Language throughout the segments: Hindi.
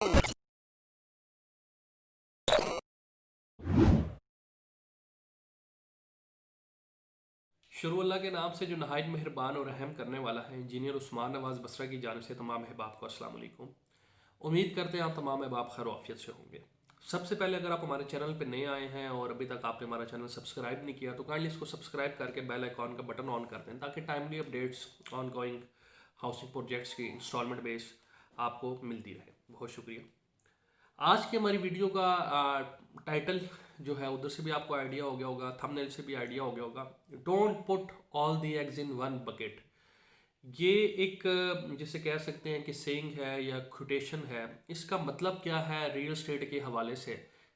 शुरू अल्लाह के नाम से जो नहायत मेहरबान और रहम करने वाला है। इंजीनियर उस्मान नवाज़ बसरा की जानिब से तमाम अहबाब को अस्सलाम वालेकुम। उम्मीद करते हैं आप तमाम अहबाब खैर आफियत से होंगे। सबसे पहले अगर आप हमारे चैनल पर नए आए हैं और अभी तक आपने हमारा चैनल सब्सक्राइब नहीं किया तो काइंडली इसको सब्सक्राइब करके बेल आइकॉन का बटन ऑन कर दें ताकि timely updates on going housing projects की इंस्टॉलमेंट बेस आपको मिलती रहे। बहुत शुक्रिया। आज की हमारी वीडियो का टाइटल जो है उधर से भी आपको आइडिया हो गया होगा, थंबनेल से भी आइडिया हो गया होगा। Don't put all the eggs in one bucket. ये एक जिसे कह सकते हैं कि सेइंग है या कोटेशन है। इसका मतलब क्या है रियल एस्टेट के हवाले से?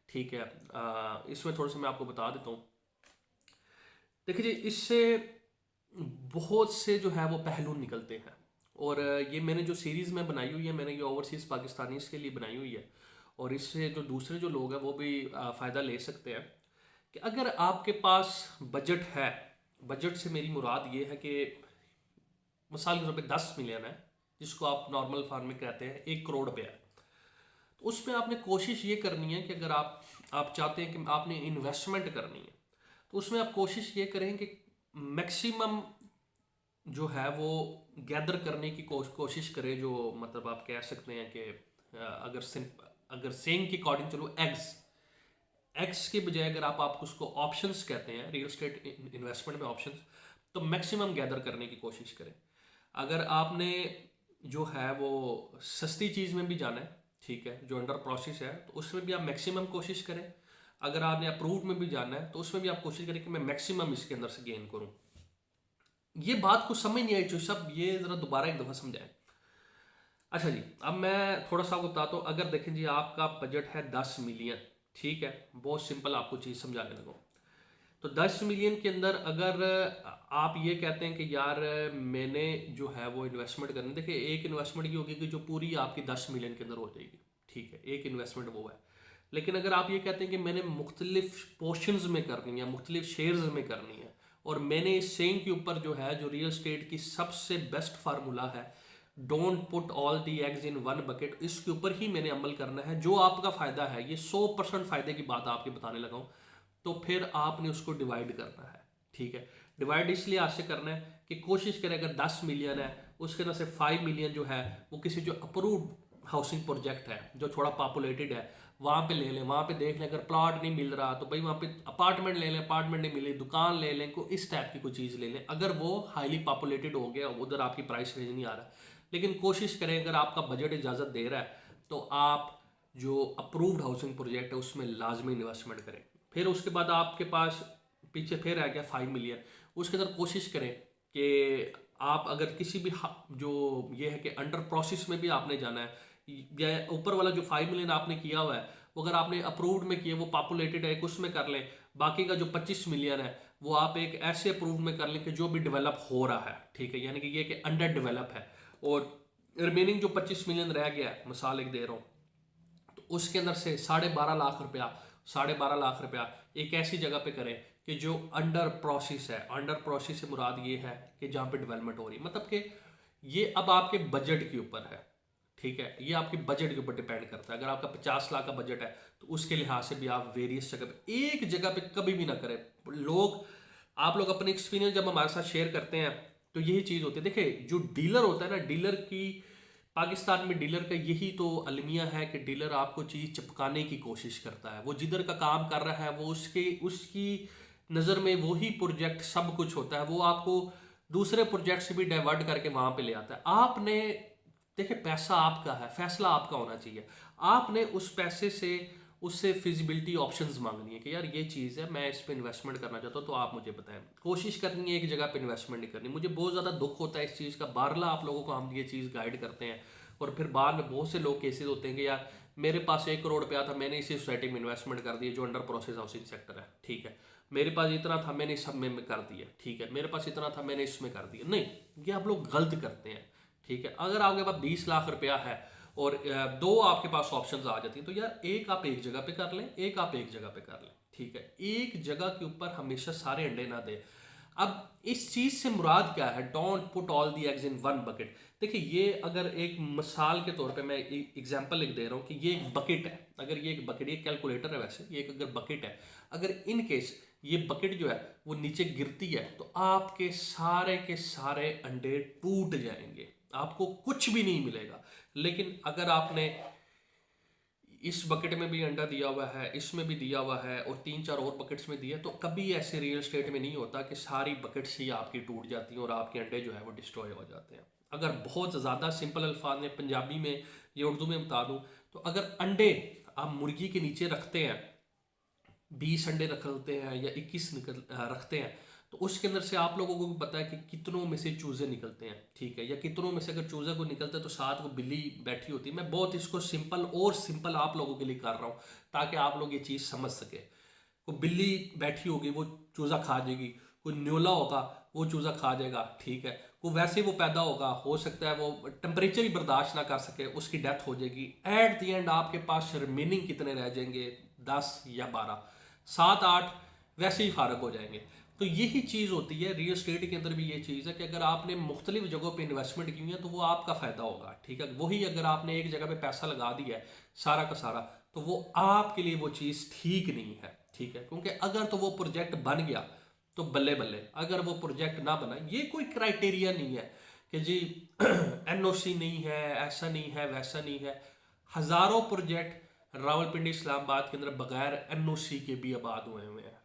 ठीक है, इसमें थोड़ा सा मैं आपको बता देता हूँ। देखिए जी, इससे बहुत से जो है वो पहलू निकलते हैं और ये मैंने जो सीरीज़ में बनाई हुई है, मैंने ये ओवरसीज़ पाकिस्तानीज़ के लिए बनाई हुई है और इससे जो दूसरे जो लोग हैं वो भी फ़ायदा ले सकते हैं कि अगर आपके पास बजट है। बजट से मेरी मुराद ये है कि मिसाल के तौर पे 10 मिलियन है, जिसको आप नॉर्मल फार्म में कहते हैं 1 करोड़ रुपया है। तो उसमें आपने कोशिश ये करनी है कि अगर आप चाहते हैं कि आपने इन्वेस्टमेंट करनी है तो उसमें आप कोशिश ये करें कि मैक्सिमम जो है वो गैदर करने की कोशिश करें। जो मतलब आप कह सकते हैं कि अगर सेइंग के अकॉर्डिंग चलो एग्स एक्स के बजाय अगर आप उसको ऑप्शंस कहते हैं, रियल एस्टेट इन्वेस्टमेंट में ऑप्शंस, तो मैक्सिमम गैदर करने की कोशिश करें। अगर आपने जो है वो सस्ती चीज़ में भी जाना है, ठीक है, जो अंडर प्रोसेस है, तो उसमें भी आप मैक्सिमम कोशिश करें। अगर आपने अप्रूव में भी जाना है तो उसमें भी आप कोशिश करें कि मैं मैक्सिमम इसके अंदर से गेन करूं। ये बात को समझ नहीं आई जो सब, ये ज़रा दोबारा एक दफ़ा समझाएं। अच्छा जी, अब मैं थोड़ा सा आपको बताता हूँ। अगर देखें जी, आपका बजट है 10 मिलियन, ठीक है, बहुत सिंपल आपको चीज़ समझाने लगा। तो 10 मिलियन के अंदर अगर आप ये कहते हैं कि यार मैंने जो है वो इन्वेस्टमेंट करनी, देखिए एक इन्वेस्टमेंट की होगी कि जो पूरी आपकी 10 मिलियन के अंदर हो जाएगी, ठीक है, एक इन्वेस्टमेंट वो है। लेकिन अगर आप ये कहते हैं कि मैंने मुख्तलिफ पोर्शंस में करनी है, मुख्तलिफ शेयर्स में करनी है, और मैंने इस सेइंग के ऊपर जो है, जो रियल स्टेट की सबसे बेस्ट फार्मूला है, don't put all the eggs in one bucket, इसके ऊपर ही मैंने अमल करना है। जो आपका फ़ायदा है, ये 100% फ़ायदे की बात आपके बताने लगा हूँ, तो फिर आपने उसको डिवाइड करना है, ठीक है। डिवाइड इसलिए आपसे करना है कि कोशिश करें अगर 10 मिलियन है उसके अंदर से 5 मिलियन जो है वो किसी जो अप्रूव्ड हाउसिंग प्रोजेक्ट है, जो थोड़ा पॉपुलेटेड है, वहाँ पे ले लें। वहाँ पे देख लें अगर प्लॉट नहीं मिल रहा तो भाई वहाँ पे अपार्टमेंट ले लें, अपार्टमेंट नहीं मिले दुकान ले लें, कोई इस टाइप की कोई चीज़ ले लें। अगर वो हाईली पॉपुलेटेड हो गया, उधर आपकी प्राइस रेंज नहीं आ रहा, लेकिन कोशिश करें अगर आपका बजट इजाज़त दे रहा है तो आप जो अप्रूव्ड हाउसिंग प्रोजेक्ट है उसमें लाजमी इन्वेस्टमेंट करें। फिर उसके बाद आपके पास पीछे फिर आ गया 5 मिलियन। उसके अंदर कोशिश करें कि आप अगर किसी भी जो ये है कि अंडर प्रोसेस में भी आपने जाना है, या ऊपर वाला जो 5 मिलियन आपने किया हुआ है वो अगर आपने अप्रूव्ड में किया, वो पॉपुलेटेड है, उसमें कर लें। बाकी का जो 25 मिलियन है वो आप एक ऐसे अप्रूव में कर लें कि जो भी डेवलप हो रहा है, ठीक है, यानी कि ये कि अंडर डेवलप है। और रिमेनिंग जो 25 मिलियन रह गया है, मिसाल एक दे रहा हूँ, तो उसके अंदर से 12.5 लाख रुपया, 12.5 लाख रुपया एक ऐसी जगह पे करें कि जो अंडर प्रोसेस है। अंडर प्रोसेस से मुराद ये है कि जहाँ पे डेवलपमेंट हो रही है, मतलब कि ये अब आपके बजट के ऊपर है, ठीक है, ये आपके बजट के ऊपर डिपेंड करता है। अगर आपका 50 लाख का बजट है तो उसके लिहाज से भी आप वेरियस जगह पे, एक जगह पे कभी भी ना करें। आप लोग अपने एक्सपीरियंस जब हमारे साथ शेयर करते हैं तो यही चीज़ होती है। देखिए जो डीलर होता है ना, डीलर की, पाकिस्तान में डीलर का यही तो अलमिया है कि डीलर आपको चीज़ चिपकाने की कोशिश करता है। वो जिधर का काम कर रहा है वो उसकी नज़र में वही प्रोजेक्ट सब कुछ होता है। वो आपको दूसरे प्रोजेक्ट से भी डाइवर्ट करके वहाँ पे ले आता है। आपने देखिए पैसा आपका है, फैसला आपका होना चाहिए। आपने उस पैसे से उससे फिजिबिलिटी ऑप्शंस मांगनी है कि यार ये चीज़ है, मैं इस पर इन्वेस्टमेंट करना चाहता हूँ, तो आप मुझे बताएं। कोशिश करनी है एक जगह पे इन्वेस्टमेंट नहीं करनी। मुझे बहुत ज़्यादा दुख होता है इस चीज़ का। बारला आप लोगों को हम ये चीज़ गाइड करते हैं और फिर बाद में बहुत से लोग केसेस होते हैं कि यार मेरे पास 1 करोड़ रुपया था, मैंने इसी सोसाइटी में इन्वेस्टमेंट कर दिया जो अंडर प्रोसेस हाउसिंग सेक्टर है, ठीक है। मेरे पास इतना था, मैंने इस सब में कर दिया, ठीक है। मेरे पास इतना था, मैंने इसमें कर दिया। नहीं, ये आप लोग गलत करते हैं, ठीक है। अगर आपके पास 20 लाख रुपया है और दो आपके पास ऑप्शंस आ जाती हैं, तो यार एक आप एक जगह पे कर लें, एक आप एक जगह पे कर लें, ठीक है। एक जगह के ऊपर हमेशा सारे अंडे ना दें। अब इस चीज़ से मुराद क्या है, don't put all the eggs in one bucket. देखिए ये अगर एक मिसाल के तौर पे मैं एग्जांपल लिख दे रहा हूँ कि ये एक बकेट है, अगर ये एक बकेट, ये कैलकुलेटर है वैसे, ये एक अगर बकेट है, अगर इन केस ये बकेट जो है वो नीचे गिरती है तो आपके सारे के सारे अंडे टूट जाएंगे, आपको कुछ भी नहीं मिलेगा। लेकिन अगर आपने इस बकेट में भी अंडा दिया हुआ है, इसमें भी दिया हुआ है और 3-4 और बकेट्स में दिया, तो कभी ऐसे रियल स्टेट में नहीं होता कि सारी बकेट्स ही आपकी टूट जाती हैं और आपके अंडे जो है वो डिस्ट्रॉय हो जाते हैं। अगर बहुत ज़्यादा सिंपल अल्फाज में पंजाबी में या उर्दू में बता दूँ तो अगर अंडे आप मुर्गी के नीचे रखते हैं, 20 अंडे रखते हैं या 21 रखते हैं, तो उसके अंदर से आप लोगों को भी पता है कि कितनों में से चूजे निकलते हैं, ठीक है, या कितनों में से अगर चूजे को निकलते हैं तो साथ को बिल्ली बैठी होती है। मैं बहुत इसको सिंपल और सिंपल आप लोगों के लिए कर रहा हूँ ताकि आप लोग ये चीज़ समझ सके। कोई बिल्ली बैठी होगी वो चूजा खा जाएगी, कोई न्योला होगा वो चूजा खा जाएगा, ठीक है, कोई वैसे वो पैदा होगा, हो सकता है वो टेम्परेचर ही बर्दाश्त ना कर सके, उसकी डेथ हो जाएगी। एट द एंड आपके पास रिमेनिंग कितने रह जाएंगे, 10 या 12, 7-8 वैसे ही फारग हो जाएंगे। तो यही चीज़ होती है रियल स्टेट के अंदर भी, ये चीज़ है कि अगर आपने मुख्तलिफ जगहों पे इन्वेस्टमेंट की है तो वो आपका फ़ायदा होगा, ठीक है। वही अगर आपने एक जगह पे पैसा लगा दिया है सारा का सारा, तो वो आपके लिए वो चीज़ ठीक नहीं है, ठीक है, क्योंकि अगर तो वो प्रोजेक्ट बन गया तो बल्ले बल्ले, अगर वो प्रोजेक्ट ना बना, ये कोई क्राइटेरिया नहीं है कि जी NOC नहीं है, ऐसा नहीं है, वैसा नहीं है। हज़ारों प्रोजेक्ट रावलपिंडी इस्लामाबाद के अंदर बगैर NOC के भी आबाद हुए हुए हैं,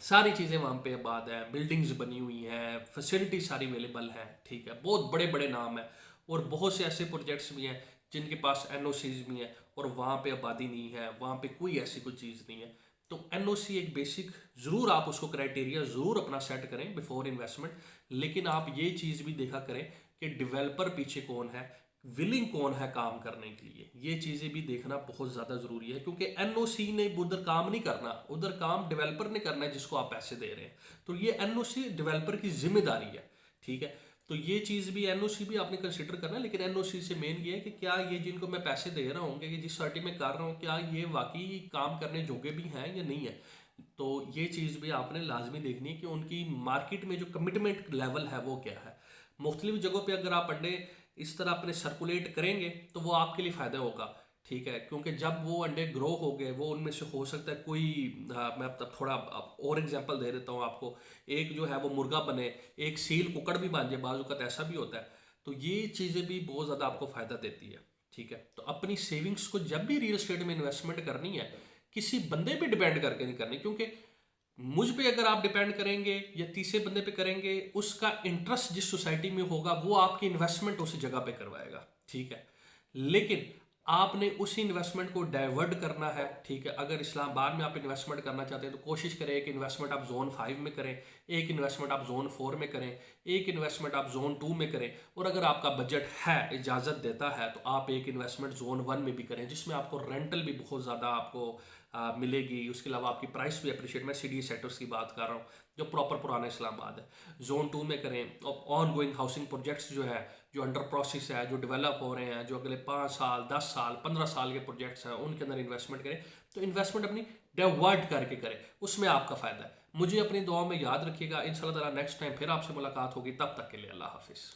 सारी चीज़ें वहाँ पे आबाद हैं, बिल्डिंग्स बनी हुई हैं, फैसिलिटी सारी अवेलेबल हैं, ठीक है, बहुत बड़े बड़े नाम हैं। और बहुत से ऐसे प्रोजेक्ट्स भी हैं जिनके पास NOCs भी हैं और वहाँ पे आबादी नहीं है, वहाँ पे कोई ऐसी कोई चीज़ नहीं है। तो NOC एक बेसिक ज़रूर आप उसको क्राइटेरिया ज़रूर अपना सेट करें बिफोर इन्वेस्टमेंट, लेकिन आप ये चीज़ भी देखा करें कि डेवलपर पीछे कौन है, विलिंग कौन है काम करने के लिए। ये चीज़ें भी देखना बहुत ज़्यादा ज़रूरी है, क्योंकि NOC ने उधर काम नहीं करना, उधर काम डेवलपर ने करना है जिसको आप पैसे दे रहे हैं। तो ये NOC डेवलपर की जिम्मेदारी है, ठीक है। तो ये चीज़ भी NOC भी आपने कंसिडर करना है, लेकिन NOC से मेन ये है कि क्या ये जिनको मैं पैसे दे रहा हूँ, कि जिस पार्टी में कर रहा हूँ, क्या ये वाकई काम करने जोगे भी हैं या नहीं है। तो ये चीज़ भी आपने लाजमी देखनी है कि उनकी मार्केट में जो कमिटमेंट लेवल है वो क्या है। मुख्तलिफ जगहों पे अगर आप अंडे इस तरह अपने सर्कुलेट करेंगे तो वो आपके लिए फ़ायदा होगा, ठीक है, क्योंकि जब वो अंडे ग्रो हो गए, वो उनमें से हो सकता है कोई मैं अब थोड़ा और एग्जांपल दे देता हूँ आपको, एक जो है वो मुर्गा बने, एक सील कुकड़ भी बन जाए, बाजू का ऐसा भी होता है। तो ये चीज़ें भी बहुत ज़्यादा आपको फ़ायदा देती है, ठीक है। तो अपनी सेविंग्स को जब भी रियल स्टेट में इन्वेस्टमेंट करनी है, किसी बंदे पे डिपेंड करके नहीं करनी, क्योंकि मुझ पे अगर आप डिपेंड करेंगे या तीसरे बंदे पे करेंगे, उसका इंटरेस्ट जिस सोसाइटी में होगा वो आपकी इन्वेस्टमेंट उस जगह पे करवाएगा, ठीक है। लेकिन आपने उसी इन्वेस्टमेंट को डाइवर्ट करना है, ठीक है। अगर इस्लामाबाद में आप इन्वेस्टमेंट करना चाहते हैं तो कोशिश करें एक इन्वेस्टमेंट आप जोन 5 में करें, एक इन्वेस्टमेंट आप जोन 4 में करें, एक इन्वेस्टमेंट आप जोन 2 में करें, और अगर आपका बजट है, इजाज़त देता है, तो आप एक इन्वेस्टमेंट जोन 1 में भी करें, जिसमें आपको रेंटल भी बहुत ज़्यादा आपको मिलेगी। उसके अलावा आपकी प्राइस भी अप्रिशिएट, मैं सिटी सेक्टर्स की बात कर रहा हूँ जो प्रॉपर पुराना इस्लामाबाद है। जोन 2 में करें, और ऑन गोइंग हाउसिंग प्रोजेक्ट्स जो है, जो अंडर प्रोसेस है, जो डेवलप हो रहे हैं, जो अगले 5 साल 10 साल 15 साल के प्रोजेक्ट्स हैं, उनके अंदर इन्वेस्टमेंट करें। तो इन्वेस्टमेंट अपनी डाइवर्ट करके करें, उसमें आपका फ़ायदा है। मुझे अपनी दुआ में याद रखिएगा। इंशाल्लाह ताला नेक्स्ट टाइम फिर आपसे मुलाकात होगी, तब तक के लिए अल्लाह हाफिज़।